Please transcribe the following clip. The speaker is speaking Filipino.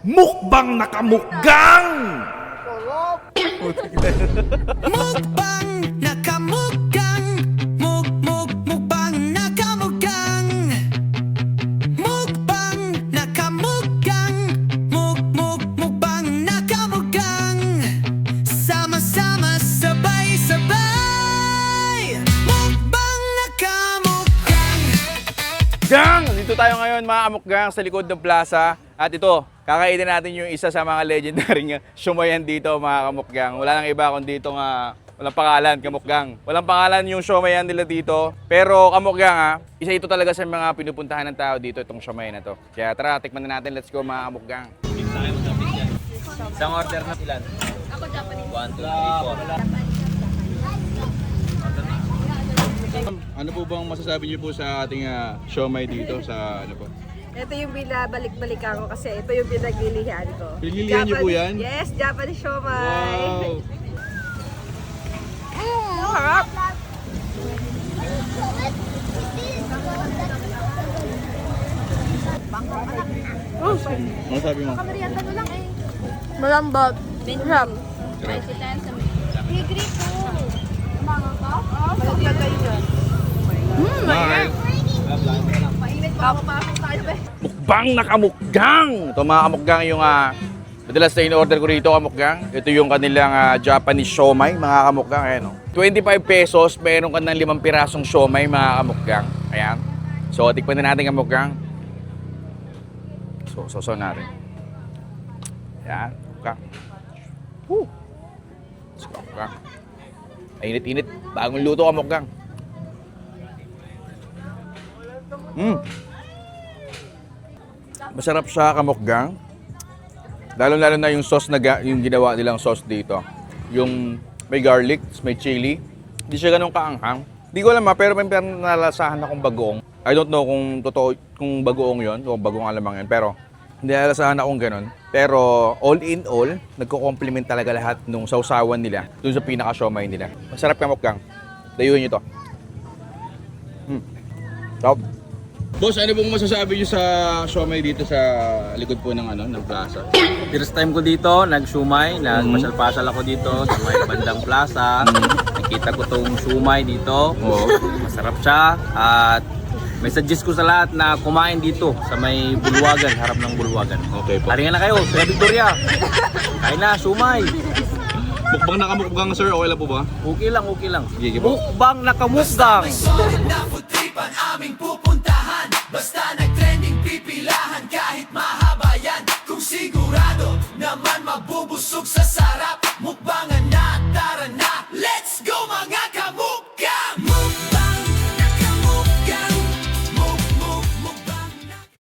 Mukbang nakamukgang! Mukbang nakamukbang, mukbang nakamukbang, mukbang nakamukbang, mukbang nakamukbang, sama-sama sabay-sabay, mukbang nakamukbang. Gang! Dito tayo ngayon mga kamukgang sa likod ng plaza. At ito, kakainin natin yung isa sa mga legendary shumayan dito mga kamukgang. Wala nang iba kundi dito nga, walang pangalan kamukgang. Walang pangalan yung shumayan nila dito. Pero kamukgang isa ito talaga sa mga pinupuntahan ng tao dito itong shumayan na to. Kaya tara, tikman na natin. Let's go mga kamukgang. Isang order na ilan? Ako Japanese. 1, 2, 3, 4. Ano po bang masasabi niyo po sa ating siomai dito sa ano po? Ito yung binabalik-balikan ko kasi ito yung pinaglilihan ko. Pinaglilihan niyo po yan? Yes, Japanese siomai. Wow! Harap! Ano sabi mo? Malambot. Harap. Mahal! Papapasok tayo ba? Mukbang nakamukgang! Ito mga kamukgang yung madalas na in-order ko rito kamukgang. Ito yung kanilang Japanese siomai mga kamukgang. Ayan, 25 pesos, meron ka ng 5 pirasong siomai mga kamukgang. Ayan. So, tikpan na natin kamukgang. So, soso natin. Ayan, kamukgang. Woo! Let's go, kamukgang. Init-init. Bagong luto kamukgang. Masarap siya kamukgang. Lalo-lalo na yung sauce na yung ginawa nilang sauce dito. Yung may garlic, may chili. Hindi siya ganun kaanghang. Hindi ko alam pero may nalasahan akong bagoong. I don't know kung totoo kung bagoong yon o bagoong alamang yun. Pero hindi nalasahan akong ganun. Pero all in all, nagko-complement talaga lahat nung sausawan nila dun sa pinaka-siomai nila. Masarap kamukgang. Dayuhin nyo to. Top. Boss, ano pong masasabi niyo sa siomai dito sa likod po ng ng plaza? First time ko dito, nag-shumai, nagpasyal-pasyal ako dito sa may bandang plaza. Nakita ko tong shumai dito. Masarap siya at may suggest ko sa lahat na kumain dito sa may Bulwagan, harap ng Bulwagan. Okay po. Haringan na kayo, sa Victoria. Kain na, shumai. Mukbang nakamukbang sir, okay lang po ba? Okay lang, okay lang. Sige po. Mukbang nakamukbang. Solid na food tripan aming pupuntahan, basta nag-trending pipilahan kahit mahal.